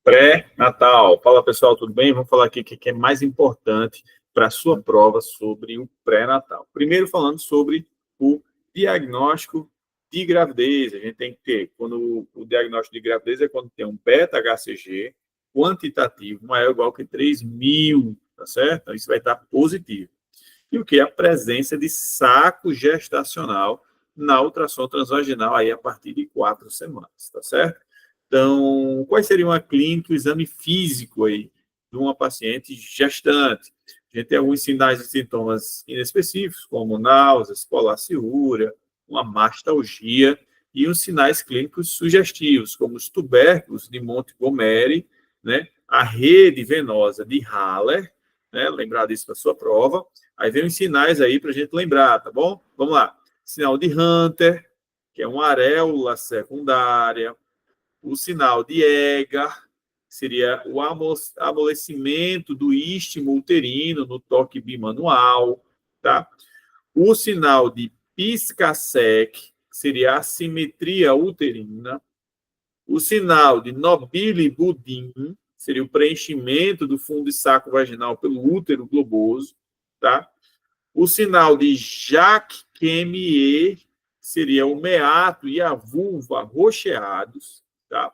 Pré-natal. Fala, pessoal, tudo bem? Vamos falar aqui o que é mais importante para a sua prova sobre o pré-natal. Primeiro, falando sobre o diagnóstico de gravidez. A gente tem que ter, quando o diagnóstico de gravidez é quando tem um beta-HCG quantitativo maior ou igual que 3.000, tá certo? Então, isso vai estar positivo. E o que é a presença de saco gestacional na ultrassom transvaginal aí a partir de 4 semanas, tá certo? Então, quais seriam a clínica, o exame físico aí de uma paciente gestante? A gente tem alguns sinais e sintomas inespecíficos, como náuseas, polaciúria, uma mastalgia, e os sinais clínicos sugestivos, como os tubérculos de Montgomery, né? A rede venosa de Haller, né? Lembrar disso para a sua prova. Aí vem os sinais aí para a gente lembrar, tá bom? Vamos lá. Sinal de Hunter, que é uma areola secundária. O sinal de Egar seria o amolecimento do istmo uterino no toque bimanual, tá? O sinal de Pisca-Sec seria a assimetria uterina. O sinal de Nobili-Budin seria o preenchimento do fundo de saco vaginal pelo útero globoso, tá? O sinal de Jacques-Quemier seria o meato e a vulva rocheados, tá?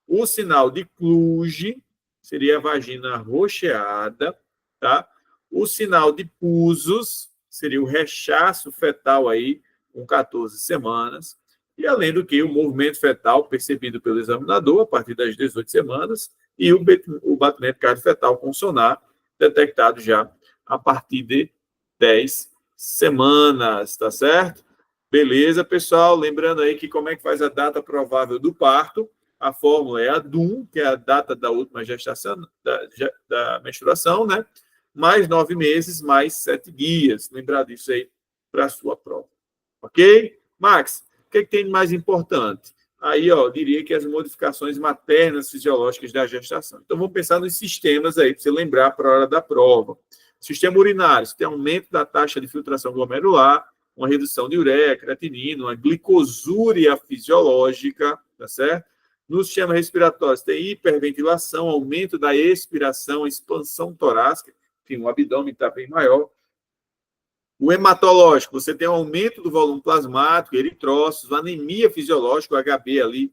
O sinal de Kluge seria a vagina rocheada, tá? O sinal de Puzos seria o rechaço fetal aí com 14 semanas. E além do que o movimento fetal percebido pelo examinador a partir das 18 semanas e o batimento cardiofetal com sonar detectado já a partir de 10 semanas, tá certo? Beleza, pessoal? Lembrando aí que como é que faz a data provável do parto? A fórmula é a DUM, que é a data da última gestação, da menstruação, né? Mais 9 meses, mais 7 dias. Lembrar disso aí para a sua prova. Ok? Max, o que tem de mais importante? Aí, ó, eu diria que as modificações maternas fisiológicas da gestação. Então, vamos pensar nos sistemas aí, para você lembrar para a hora da prova. Sistema urinário, você tem aumento da taxa de filtração glomerular, uma redução de ureia, creatinina, uma glicosúria fisiológica, tá certo? No sistema respiratório, você tem hiperventilação, aumento da expiração, expansão torácica, enfim, o abdômen está bem maior. O hematológico, você tem um aumento do volume plasmático, eritrócitos, anemia fisiológica, o HB ali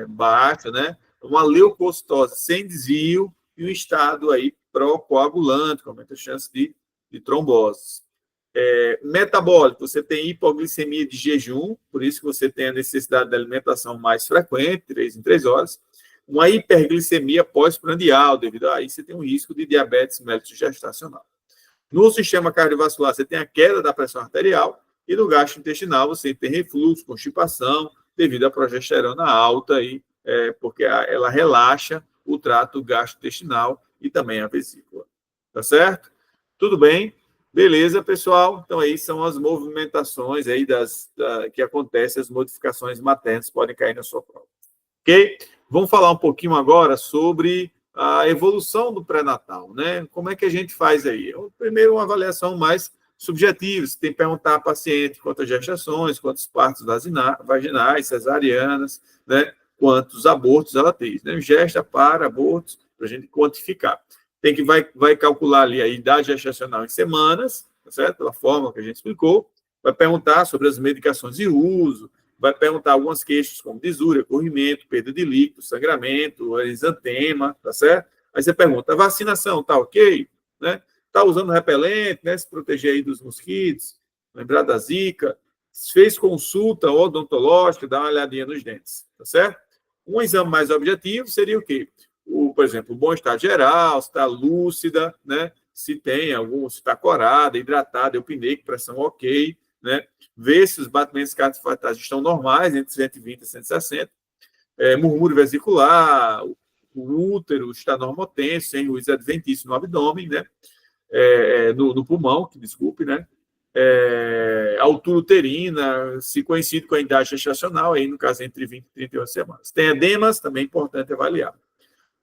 baixo, né? Uma leucocitose sem desvio e um estado aí pró-coagulante, com aumenta a chance de trombose. Metabólico, você tem hipoglicemia de jejum, por isso que você tem a necessidade de alimentação mais frequente, 3 em 3 horas. Uma hiperglicemia pós-prandial, devido a isso você tem um risco de diabetes mellitus gestacional. No sistema cardiovascular, você tem a queda da pressão arterial e no gastrointestinal você tem refluxo, constipação, devido à progesterona alta, porque ela relaxa o trato gastrointestinal e também a vesícula. Tá certo? Tudo bem? Beleza, pessoal? Então, aí são as movimentações aí que acontecem, as modificações maternas podem cair na sua prova. Ok? Vamos falar um pouquinho agora sobre a evolução do pré-natal, né? Como é que a gente faz aí? Primeiro, uma avaliação mais subjetiva. Você tem que perguntar à paciente quantas gestações, quantos partos vaginais, cesarianas, né? Quantos abortos ela teve, né? Gesta, para, abortos, para a gente quantificar. Vai calcular ali a idade gestacional em semanas, tá certo? Pela forma que a gente explicou. Vai perguntar sobre as medicações de uso, vai perguntar algumas queixas como disúria, corrimento, perda de líquido, sangramento, exantema, tá certo? Aí você pergunta, a vacinação tá ok? Né? Tá usando repelente, né? Se proteger aí dos mosquitos, lembrar da zika, fez consulta odontológica, dá uma olhadinha nos dentes, tá certo? Um exame mais objetivo seria o quê? Por exemplo, o bom estado geral, se está lúcida, né? Se está corada, hidratada, eupneica, pressão ok, né? Ver se os batimentos cardiofatais estão normais, entre 120 e 160. Murmúrio vesicular, o útero está normotenso, sem ruídos adventícios no abdômen, né? No pulmão, desculpe, né? Altura uterina, se coincide com a idade gestacional, aí no caso entre 20 e 31 semanas. Tem edemas, também é importante avaliar.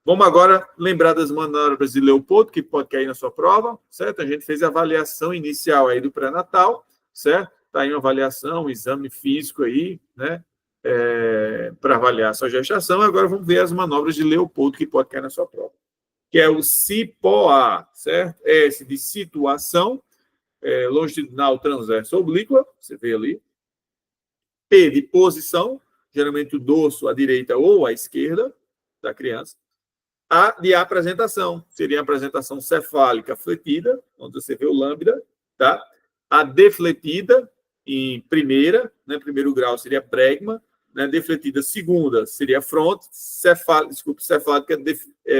Vamos agora lembrar das manobras de Leopoldo, que pode cair na sua prova, certo? A gente fez a avaliação inicial aí do pré-natal, certo? Está aí uma avaliação, um exame físico aí, né? para avaliar a sua gestação. Agora vamos ver as manobras de Leopoldo que pode cair na sua prova, que é o CIPOA, certo? S de situação, longitudinal, transversa, oblíqua, você vê ali. P de posição, geralmente o dorso à direita ou à esquerda da criança. A de apresentação, seria a apresentação cefálica fletida, onde você vê o lambda, tá? A defletida em primeira, né, primeiro grau seria bregma, né, defletida segunda seria fronte, cefálica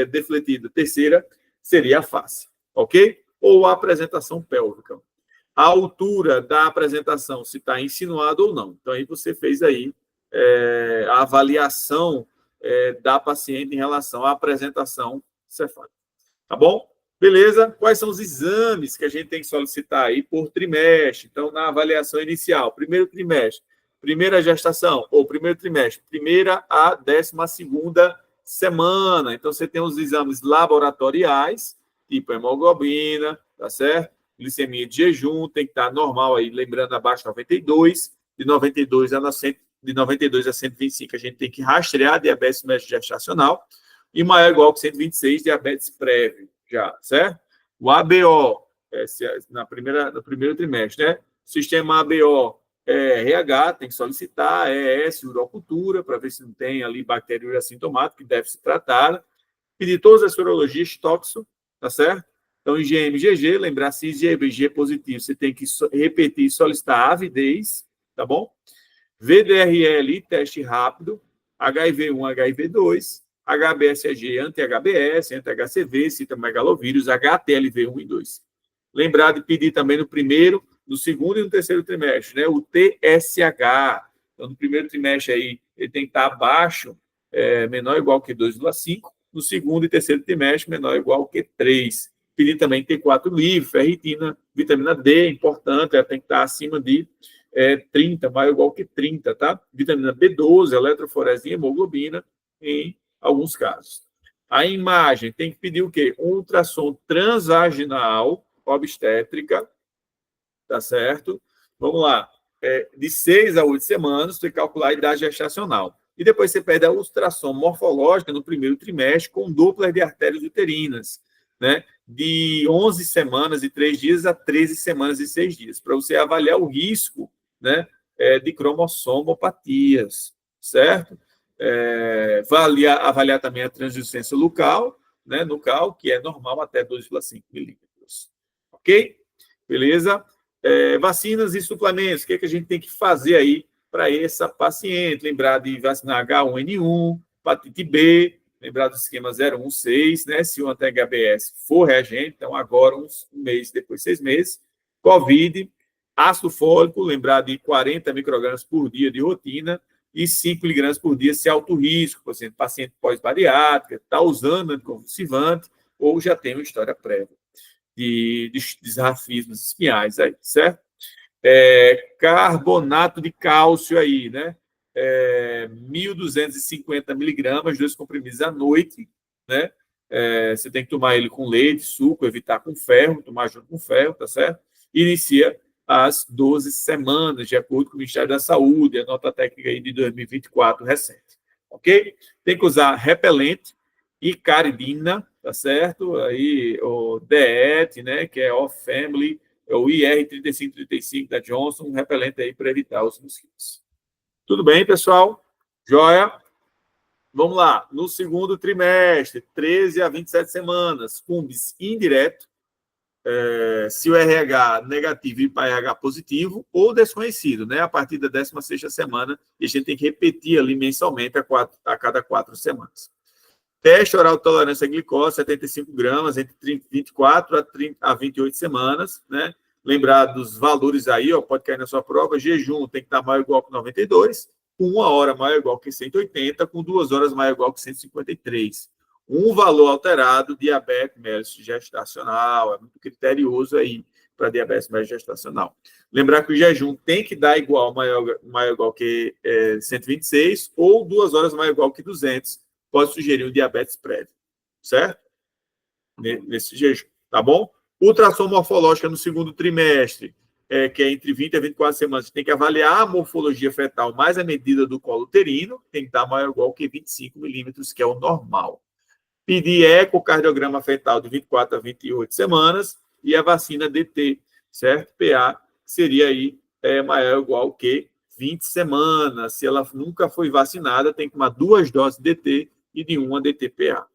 defletida terceira seria a face, ok? Ou a apresentação pélvica. A altura da apresentação, se está insinuado ou não. Então, aí você fez aí a avaliação da paciente em relação à apresentação cefálica. Tá bom? Beleza? Quais são os exames que a gente tem que solicitar aí por trimestre? Então, na avaliação inicial, primeiro trimestre, primeira gestação, ou primeiro trimestre, primeira a 12ª semana. Então, você tem os exames laboratoriais, tipo hemoglobina, tá certo? Glicemia de jejum, tem que estar normal aí, lembrando, abaixo de 92, de 92 a 125, a gente tem que rastrear a diabetes gestacional, e maior ou igual que 126, diabetes prévio, já, certo? O ABO, no primeiro trimestre, né? Sistema ABO, RH, tem que solicitar, ES, urocultura, para ver se não tem ali bactéria assintomática, que deve ser tratada, pedir todas as sorologias tóxico, tá certo? Então, IgM, IgG, lembrar se IgG positivo, você tem que repetir e solicitar a avidez, tá bom? VDRL, teste rápido, HIV1, HIV2, HBsAg, anti-HBs, anti-HCV, citomegalovírus, HTLV1 e 2. Lembrar de pedir também no primeiro, no segundo e no terceiro trimestre, né? O TSH. Então, no primeiro trimestre aí, ele tem que estar abaixo, menor ou igual que 2,5. No segundo e terceiro trimestre, menor ou igual que 3. Pedir também T4 livre, ferritina, vitamina D, importante, ela tem que estar acima de 30, maior ou igual que 30, tá? Vitamina B12, eletroforese e hemoglobina, em alguns casos. A imagem tem que pedir o quê? Um ultrassom transvaginal, obstétrica, tá certo? Vamos lá. De 6 a 8 semanas, você calcular a idade gestacional. E depois você pede a ultrassom morfológica no primeiro trimestre com Doppler de artérias uterinas, né? De 11 semanas e 3 dias a 13 semanas e 6 dias, para você avaliar o risco, né, de cromossomopatias, certo? Avaliar também a translucência local, né, nucal, que é normal até 2,5 milímetros. Ok? Beleza? Vacinas e suplementos, o que a gente tem que fazer aí para essa paciente? Lembrar de vacinar H1N1, hepatite B, lembrar do esquema 016, né? Se o anti-HBs for reagente, então agora um mês, depois 6 meses. Covid, ácido fólico, lembrar de 40 microgramas por dia de rotina e 5 miligramas por dia se alto risco, paciente pós-bariátrica, está usando anticonvulsivante ou já tem uma história prévia de desrafismos espinhais aí, certo? Carbonato de cálcio aí, né? 1.250 miligramas, 2 comprimidos à noite, né? Você tem que tomar ele com leite, suco, evitar com ferro, tomar junto com ferro, tá certo? Inicia às 12 semanas, de acordo com o Ministério da Saúde, a nota técnica aí de 2024 recente, ok? Tem que usar repelente, icaridina, tá certo? Aí o DEET, né, que é off-family, o IR3535 da Johnson, um repelente aí para evitar os mosquitos. Tudo bem, pessoal? Joia? Vamos lá. No segundo trimestre, 13 a 27 semanas, CUMBS indireto, se o RH negativo e para RH positivo ou desconhecido, né? A partir da 16ª semana, e a gente tem que repetir ali mensalmente a cada 4 semanas. Teste oral de tolerância à glicose, 75 gramas, entre 24 a 28 semanas, né? Lembrar dos valores aí, ó, pode cair na sua prova. Jejum tem que estar maior ou igual que 92, com 1 hora maior ou igual que 180, com 2 horas maior ou igual que 153. Um valor alterado, diabetes mellitus gestacional, é muito criterioso aí para diabetes mellitus gestacional. Lembrar que o jejum tem que dar igual, maior ou igual que 126, ou 2 horas maior ou igual que 200, pode sugerir um diabetes prévio, certo? Nesse jejum, tá bom? Ultrassom morfológica no segundo trimestre, que é entre 20 a 24 semanas, a gente tem que avaliar a morfologia fetal mais a medida do colo uterino, tem que estar maior ou igual que 25 milímetros, que é o normal. Pedir ecocardiograma fetal de 24 a 28 semanas e a vacina DT, certo? PA seria aí maior ou igual que 20 semanas. Se ela nunca foi vacinada, tem que tomar 2 doses de DT e de uma DT-PA.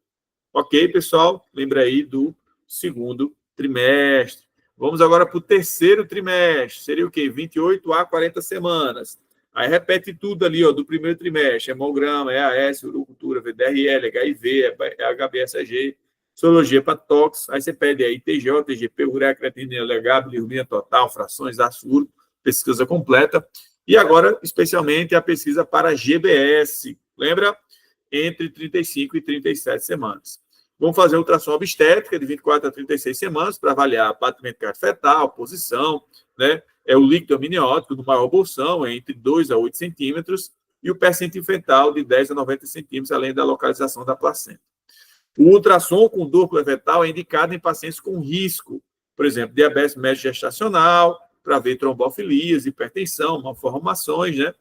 Ok, pessoal? Lembra aí do segundo trimestre. Vamos agora para o terceiro trimestre. Seria o quê? 28 a 40 semanas. Aí repete tudo ali, ó, do primeiro trimestre. Hemograma, EAS, urocultura, VDRL, HIV, HBsAg, sorologia para tóxicos. Aí você pede aí TGO, TGP, ureia, creatinina, LH, bilirrubina total, frações, ácido, pesquisa completa. E agora, especialmente, a pesquisa para GBS. Lembra? Entre 35 e 37 semanas. Vamos fazer ultrassom obstétrica de 24 a 36 semanas para avaliar batimento fetal, posição, né? O líquido amniótico do maior bolsão, entre 2 a 8 centímetros, e o percentil fetal de 10 a 90 centímetros, além da localização da placenta. O ultrassom com dupla fetal é indicado em pacientes com risco, por exemplo, diabetes médio gestacional, para ver trombofilias, hipertensão, malformações, né?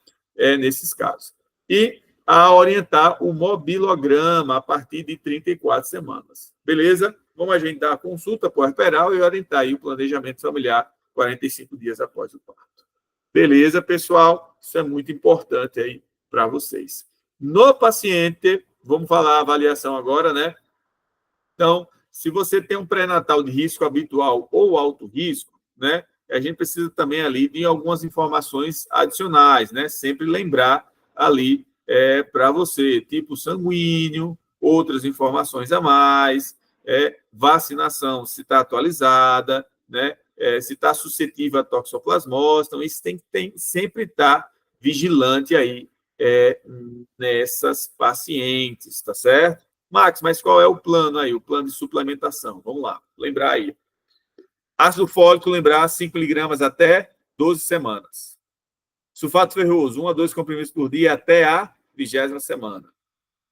Nesses casos. E a orientar o mobilograma a partir de 34 semanas. Beleza? Vamos agendar a consulta puerperal e orientar aí o planejamento familiar 45 dias após o parto. Beleza, pessoal? Isso é muito importante aí para vocês. No paciente, vamos falar a avaliação agora, né? Então, se você tem um pré-natal de risco habitual ou alto risco, né? A gente precisa também ali de algumas informações adicionais, né? Sempre lembrar ali para você, tipo sanguíneo, outras informações a mais, vacinação, se está atualizada, né? Se está suscetível a toxoplasmose. Então, isso tem que sempre estar vigilante aí nessas pacientes, tá certo? Max, mas qual é o plano aí? O plano de suplementação. Vamos lá, lembrar aí. Ácido fólico, lembrar, 5 miligramas até 12 semanas. Sulfato ferroso, 1 a 2 comprimidos por dia até a 20ª semana.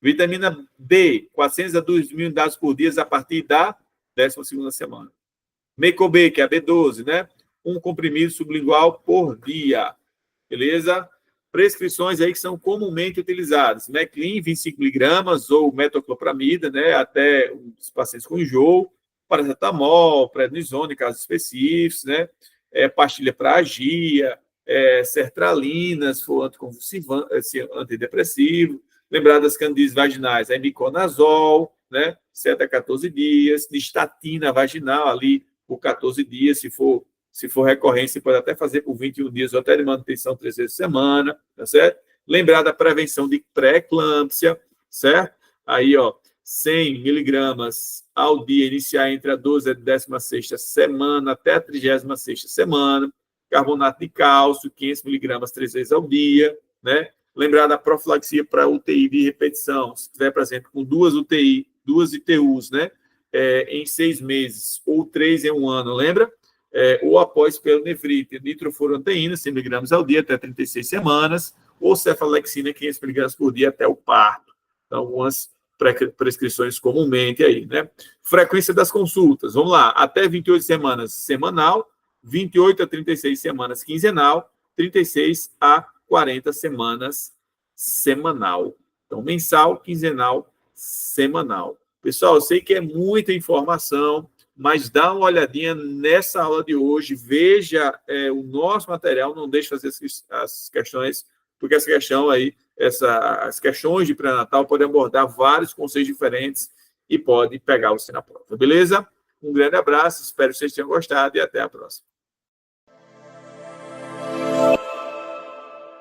Vitamina D, 400 a 2.000 unidades por dia a partir da 12ª semana. Meicob, que é a B12, né? 1 comprimido sublingual por dia. Beleza? Prescrições aí que são comumente utilizadas. Meclin, 25 miligramas, ou metoclopramida, né? Até os pacientes com enjoo. Paracetamol, prednisona, em casos específicos, né? Pastilha para agia, sertralina, se for antidepressivo. Lembrar das candidíases vaginais, a miconazol, né? 7 a 14 dias. Nistatina vaginal ali por 14 dias, se for recorrente, você pode até fazer por 21 dias ou até de manutenção 3 vezes por semana, tá certo? Lembrar da prevenção de pré-eclâmpsia, certo? Aí, ó, 100 miligramas ao dia, iniciar entre a 12 e a 16ª semana até a 36ª semana. Carbonato de cálcio, 500 miligramas 3 vezes ao dia, né? Lembrar da profilaxia para UTI de repetição, se estiver presente com 2 UTI, 2 ITUs, né? Em 6 meses, ou 3 em 1 ano, lembra? Ou após pielonefrite, nitrofurantoína, 100 miligramas ao dia, até 36 semanas, ou cefalexina, 500 miligramas por dia, até o parto. Então, algumas prescrições comumente aí, né? Frequência das consultas, vamos lá, até 28 semanas semanal, 28 a 36 semanas quinzenal, 36 a 40 semanas semanal. Então, mensal, quinzenal, semanal. Pessoal, eu sei que é muita informação, mas dá uma olhadinha nessa aula de hoje, veja o nosso material, não deixe fazer as questões, porque essa questão aí, as questões de pré-natal podem abordar vários conceitos diferentes e pode pegar você na prova, beleza? Um grande abraço, espero que vocês tenham gostado e até a próxima.